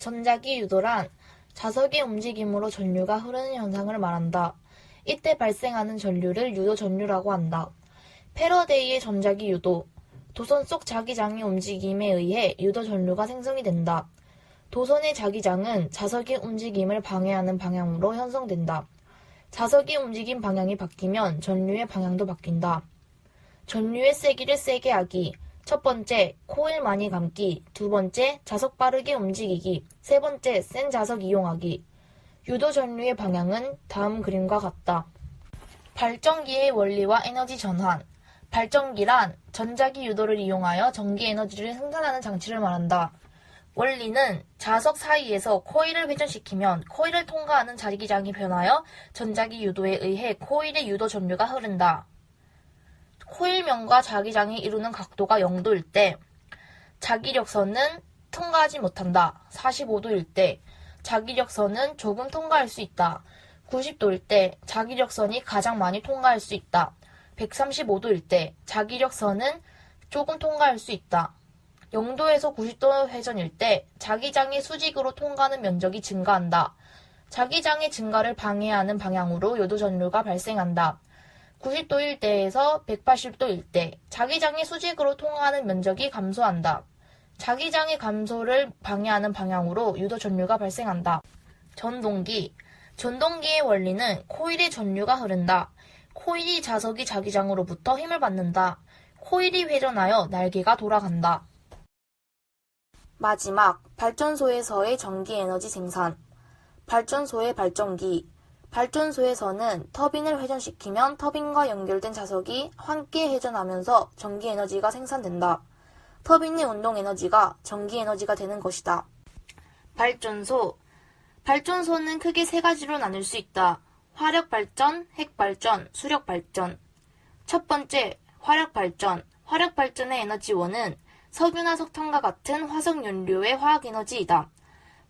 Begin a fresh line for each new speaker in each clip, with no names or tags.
전자기 유도란 자석의 움직임으로 전류가 흐르는 현상을 말한다. 이때 발생하는 전류를 유도 전류라고 한다. 패러데이의 전자기 유도. 도선 속 자기장의 움직임에 의해 유도 전류가 생성이 된다. 도선의 자기장은 자석의 움직임을 방해하는 방향으로 형성된다. 자석의 움직임 방향이 바뀌면 전류의 방향도 바뀐다. 전류의 세기를 세게 하기. 첫 번째, 코일 많이 감기. 두 번째, 자석 빠르게 움직이기. 세 번째, 센 자석 이용하기. 유도 전류의 방향은 다음 그림과 같다. 발전기의 원리와 에너지 전환. 발전기란 전자기 유도를 이용하여 전기 에너지를 생산하는 장치를 말한다. 원리는 자석 사이에서 코일을 회전시키면 코일을 통과하는 자기장이 변하여 전자기 유도에 의해 코일의 유도 전류가 흐른다. 코일면과 자기장이 이루는 각도가 0도일 때 자기력선은 통과하지 못한다. 45도일 때 자기력선은 조금 통과할 수 있다. 90도일 때 자기력선이 가장 많이 통과할 수 있다. 135도일 때 자기력선은 조금 통과할 수 있다. 0도에서 90도 회전일 때 자기장이 수직으로 통과하는 면적이 증가한다. 자기장의 증가를 방해하는 방향으로 유도 전류가 발생한다. 90도일 때에서 180도일 때 자기장이 수직으로 통과하는 면적이 감소한다. 자기장의 감소를 방해하는 방향으로 유도 전류가 발생한다. 전동기. 전동기의 원리는 코일의 전류가 흐른다. 코일이 자석이 자기장으로부터 힘을 받는다. 코일이 회전하여 날개가 돌아간다. 마지막, 발전소에서의 전기 에너지 생산. 발전소의 발전기. 발전소에서는 터빈을 회전시키면 터빈과 연결된 자석이 함께 회전하면서 전기 에너지가 생산된다. 터빈의 운동 에너지가 전기 에너지가 되는 것이다. 발전소. 발전소는 크게 세 가지로 나눌 수 있다. 화력발전, 핵발전, 수력발전. 첫 번째, 화력발전. 화력발전의 에너지원은 석유나 석탄과 같은 화석연료의 화학에너지이다.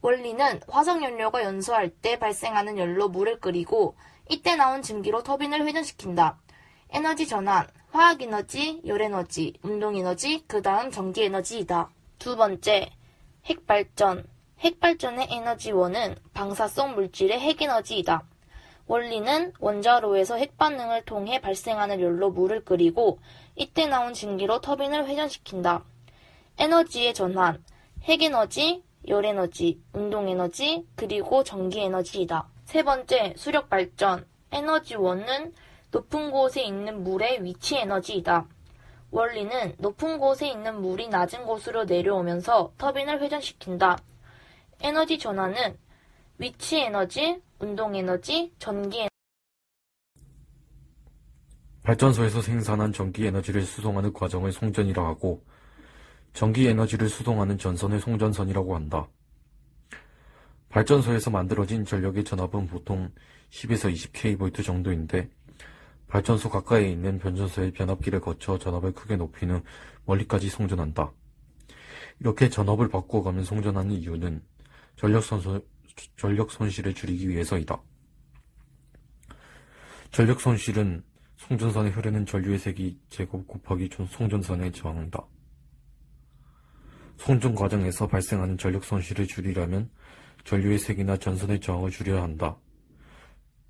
원리는 화석연료가 연소할 때 발생하는 열로 물을 끓이고 이때 나온 증기로 터빈을 회전시킨다. 에너지 전환, 화학에너지, 열에너지, 운동에너지, 그 다음 전기에너지이다. 두 번째, 핵발전. 핵발전의 에너지원은 방사성 물질의 핵에너지이다. 원리는 원자로에서 핵반응을 통해 발생하는 열로 물을 끓이고 이때 나온 증기로 터빈을 회전시킨다. 에너지의 전환, 핵에너지, 열에너지, 운동에너지, 그리고 전기에너지이다. 세 번째, 수력발전. 에너지원은 높은 곳에 있는 물의 위치 에너지이다. 원리는 높은 곳에 있는 물이 낮은 곳으로 내려오면서 터빈을 회전시킨다. 에너지 전환은 위치 에너지, 운동 에너지, 전기 에너지.
발전소에서 생산한 전기 에너지를 수송하는 과정을 송전이라 하고 전기 에너지를 수송하는 전선을 송전선이라고 한다. 발전소에서 만들어진 전력의 전압은 보통 10에서 20kV 정도인데 발전소 가까이에 있는 변전소의 변압기를 거쳐 전압을 크게 높인 후 멀리까지 송전한다. 이렇게 전압을 바꾸어가며 송전하는 이유는 전력 손실을 줄이기 위해서이다. 전력 손실은 송전선에 흐르는 전류의 세기 제곱 곱하기 송전선의 저항이다. 송전 과정에서 발생하는 전력 손실을 줄이려면 전류의 색이나 전선의 저항을 줄여야 한다.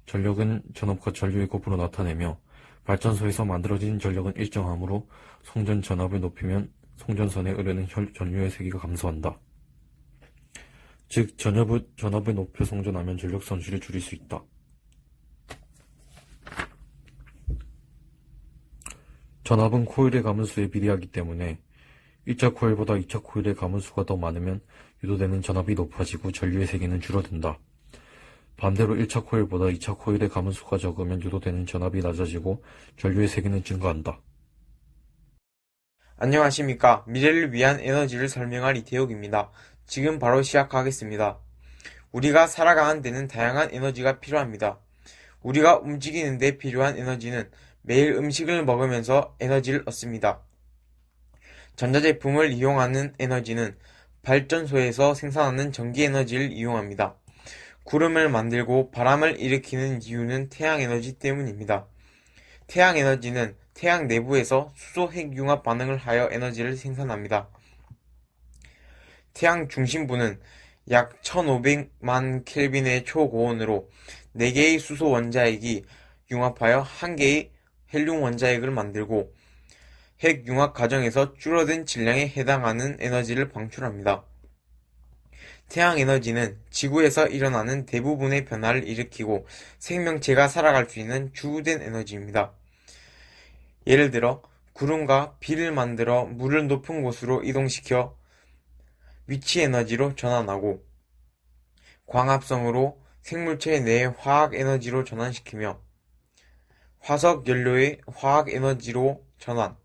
전력은 전압과 전류의 곱으로 나타내며 발전소에서 만들어진 전력은 일정하므로 송전 전압을 높이면 송전선에 흐르는 전류의 세기가 감소한다. 즉 전압을 높여 송전하면 전력 손실을 줄일 수 있다. 전압은 코일의 가문수에 비례하기 때문에 1차 코일보다 2차 코일의 가문수가 더 많으면 유도되는 전압이 높아지고 전류의 세기는 줄어든다. 반대로 1차 코일보다 2차 코일의 가문수가 적으면 유도되는 전압이 낮아지고 전류의 세기는 증가한다.
안녕하십니까. 미래를 위한 에너지를 설명할 이태욱입니다. 지금 바로 시작하겠습니다. 우리가 살아가는 데는 다양한 에너지가 필요합니다. 우리가 움직이는 데 필요한 에너지는 매일 음식을 먹으면서 에너지를 얻습니다. 전자제품을 이용하는 에너지는 발전소에서 생산하는 전기에너지를 이용합니다. 구름을 만들고 바람을 일으키는 이유는 태양에너지 때문입니다. 태양에너지는 태양 내부에서 수소 핵융합 반응을 하여 에너지를 생산합니다. 태양 중심부는 약 1500만 켈빈의 초고온으로 4개의 수소 원자핵이 융합하여 1개의 헬륨 원자핵을 만들고 핵 융합 과정에서 줄어든 질량에 해당하는 에너지를 방출합니다. 태양 에너지는 지구에서 일어나는 대부분의 변화를 일으키고 생명체가 살아갈 수 있는 주된 에너지입니다. 예를 들어 구름과 비를 만들어 물을 높은 곳으로 이동시켜 위치 에너지로 전환하고 광합성으로 생물체 내의 화학 에너지로 전환시키며 화석 연료의 화학 에너지로 전환,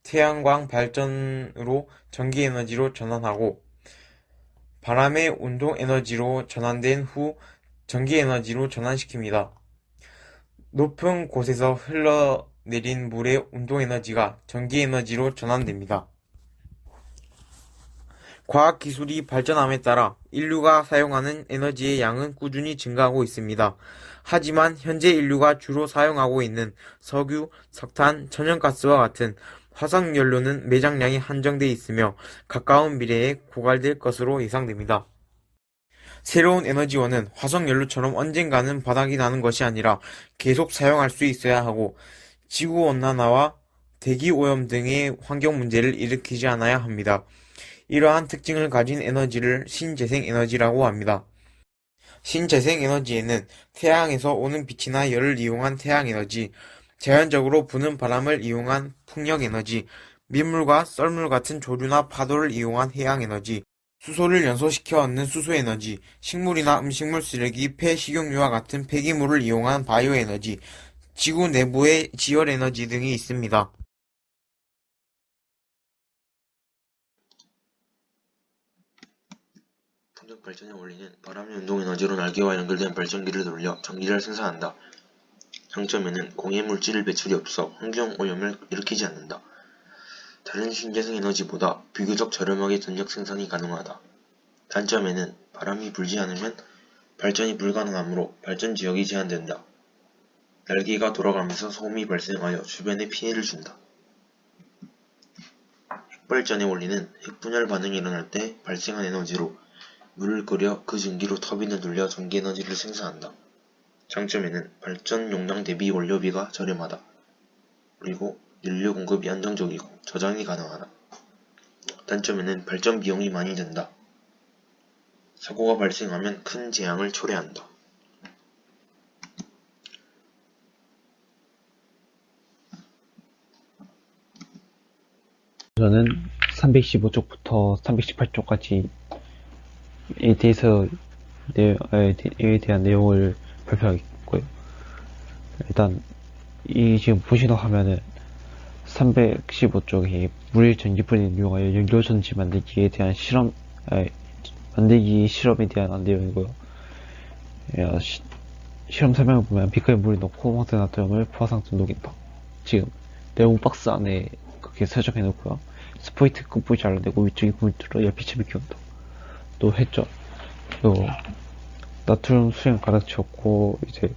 태양광 발전으로 전기 에너지로 전환하고 바람의 운동 에너지로 전환된 후 전기 에너지로 전환시킵니다. 높은 곳에서 흘러내린 물의 운동 에너지가 전기 에너지로 전환됩니다. 과학기술이 발전함에 따라 인류가 사용하는 에너지의 양은 꾸준히 증가하고 있습니다. 하지만 현재 인류가 주로 사용하고 있는 석유, 석탄, 천연가스와 같은 화석연료는 매장량이 한정돼 있으며 가까운 미래에 고갈될 것으로 예상됩니다. 새로운 에너지원은 화석연료처럼 언젠가는 바닥이 나는 것이 아니라 계속 사용할 수 있어야 하고 지구온난화와 대기오염 등의 환경 문제를 일으키지 않아야 합니다. 이러한 특징을 가진 에너지를 신재생에너지라고 합니다. 신재생에너지에는 태양에서 오는 빛이나 열을 이용한 태양에너지, 자연적으로 부는 바람을 이용한 풍력에너지, 민물과 썰물 같은 조류나 파도를 이용한 해양에너지, 수소를 연소시켜 얻는 수소에너지, 식물이나 음식물 쓰레기, 폐 식용유와 같은 폐기물을 이용한 바이오에너지, 지구 내부의 지열에너지 등이 있습니다.
풍력 발전의 원리는 바람의 운동 에너지로 날개와 연결된 발전기를 돌려 전기를 생산한다. 장점에는 공해 물질 배출이 없어 환경 오염을 일으키지 않는다. 다른 신재생 에너지보다 비교적 저렴하게 전력 생산이 가능하다. 단점에는 바람이 불지 않으면 발전이 불가능하므로 발전 지역이 제한된다. 날개가 돌아가면서 소음이 발생하여 주변에 피해를 준다. 핵발전의 원리는 핵분열 반응이 일어날 때 발생한 에너지로 물을 끓여 그 증기로 터빈을 돌려 전기에너지를 생산한다. 장점에는 발전 용량 대비 원료비가 저렴하다. 그리고 연료 공급이 안정적이고 저장이 가능하다. 단점에는 발전 비용이 많이 든다. 사고가 발생하면 큰 재앙을 초래한다.
저는 315쪽부터 318쪽까지 에 대한 내용을 발표하겠고요. 일단 지금 보시는 화면은 315쪽이 물 전기분을 이용하여 연료전지 만들기에 대한 만들기 실험에 대한 내용이고요. 실험 설명을 보면 빛깔 물을 넣고 황산나트륨을 포화상수 녹인다. 지금 내용 박스 안에 그렇게 설정해 놓고요. 스포이트 끝부위 잘라내고 위쪽에 물을 들어 열빛을 키운다. 또 했죠. 또 나트륨 수행 가득 채웠고 이제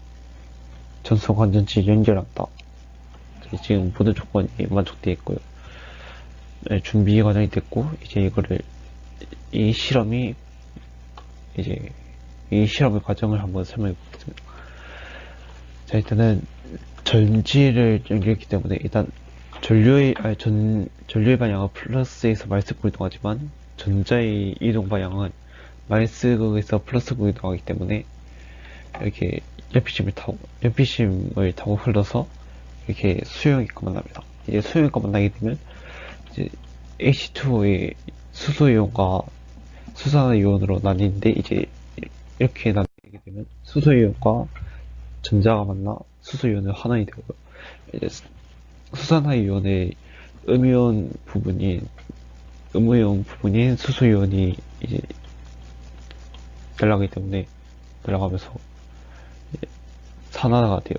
전송 건전지 연결한다. 지금 모든 조건이 만족되어 있고요. 네, 준비 과정이 됐고 이제 이 실험의 과정을 한번 설명해 보겠습니다. 자, 일단은 전지를 연결했기 때문에 일단 전류의 방향은 플러스에서 마이너스로 이동하지만 전자의 이동 방향은 마이너스에서 플러스로 이동하기 때문에 이렇게 연필심을 타고 흘러서 이렇게 수용액과 만납니다. 이제 수용액과 만나게 되면 이제 H2O의 수소이온과 수산화이온으로 나뉘는데 이제 이렇게 나뉘게 되면 수소이온과 전자가 만나 수소이온은 하나이 되고요. 이제 수산화이온의 음이온 부분인 수소이온이 이제 날아가기 때문에 날아가면서 산화가 돼요.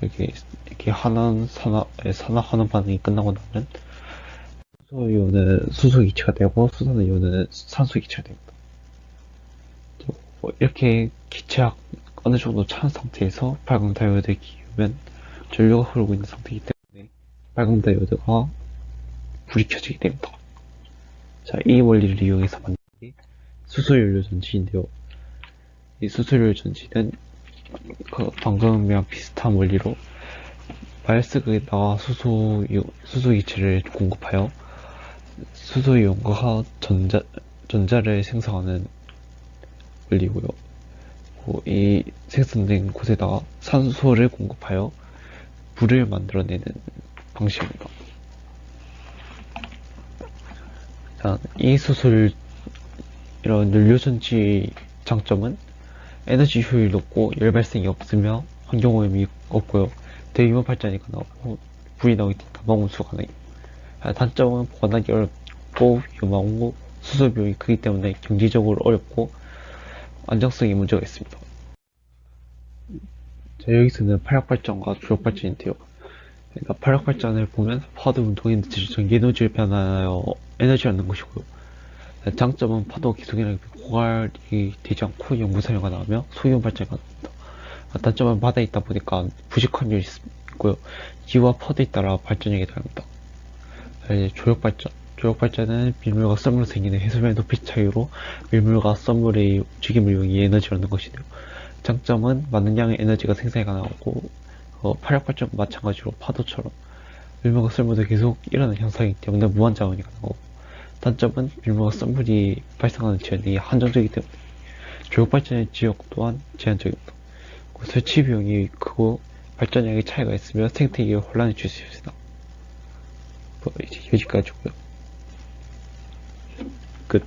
이렇게 산화하는 반응이 끝나고 나면 수소이온은 수소기체가 되고 수산화이온은 산소기체가 됩니다. 이렇게 기체가 어느 정도 찬 상태에서 발광 다이오드를 키우면 전류가 흐르고 있는 상태이기 때문에 발광 다이오드가 불이 켜지게 됩니다. 자, 이 원리를 이용해서 만든 게 수소연료 전지인데요. 이 수소연료 전지는 그 방금이랑 비슷한 원리로 마일스에다가 수소기체를 공급하여 수소이온과 전자를 생성하는 원리고요. 이 생성된 곳에다가 산소를 공급하여 불을 만들어내는 방식입니다. 자, 이 이런 연료전지 장점은 에너지 효율이 높고 열 발생이 없으며 환경오염이 없고요. 대규모 발전이 가능하고 불이 나오기 때문에 가방운수가 가능해요. 단점은 보관하기 어렵고 위험하고 수소 비용이 크기 때문에 경제적으로 어렵고 안정성에 문제가 있습니다. 자, 여기서는 파력발전과 주력발전인데요. 그러니까 파력발전을 보면 파도 운동에너지 전기 에너지를 변화하여 에너지를 얻는 것이고요. 장점은 파도 기속에는 고갈이 되지 않고 영구사용이 가능하며 소이온 발전이 가능합니다. 단점은 바다에 있다 보니까 부식 확률이 있고요. 기후와 파도에 따라 발전력이 다릅니다. 조력발전. 조력발전은 밀물과 썰물로 생기는 해수면의 높이 차이로 밀물과 썰물의 움직임을 이용해 에너지를 얻는 것이네요. 장점은 많은 양의 에너지가 생산이 가능하고 파력발전과 마찬가지로 파도처럼 밀물과 썰물도 계속 일어나는 현상이기 때문에 무한 자원이 가능하고, 단점은 밀물과 썰물이 발생하는 지연이 한정적이기 때문에 조력발전의 지역 또한 제한적입니다. 설치 비용이 크고 발전량의 차이가 있으며 생태계에 혼란을 줄 수 있습니다. 이제 여기까지고요. 끝.